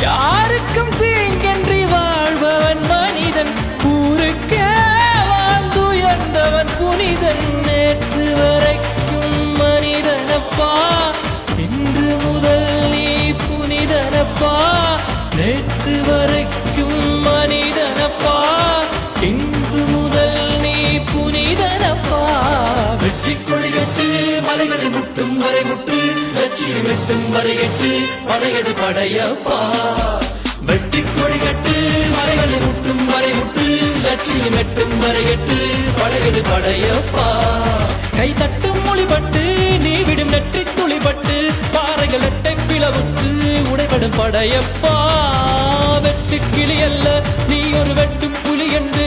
யாருக்கும் தீங்கன்றி வாழ்பவன் மனிதன், ஊருக்கே வாழ்ந்துயர்ந்தவன் புனிதன். நேற்று வரைக்கும் மனிதனப்பா, இன்று முதல் நீ புனிதனப்பா. நேற்று வரைக்கும் மனிதனப்பா, இன்று முதல் நீ புனிதனப்பா. வெற்றி கொடிகட்டு மலைகளை முட்டும் வரை முட்டு, லட்சியம் எட்டும் வரை எட்டு, படையெடு படையப்பா. வெற்றி கொடிகட்டு மலைகளை முட்டும் வரை முட்டு, லட்சியம் எட்டும் வரை எட்டு, படையெடு படையப்பா. கை தட்டும் மொழிபட்டு நீ விடும் நெற்றி துளிபட்டு, பாறைகள் எட்டை பிளவுட்டு உடைபடும் படையப்பா. வெட்டு கிளி அல்ல நீ ஒரு வெட்டும் புலி என்று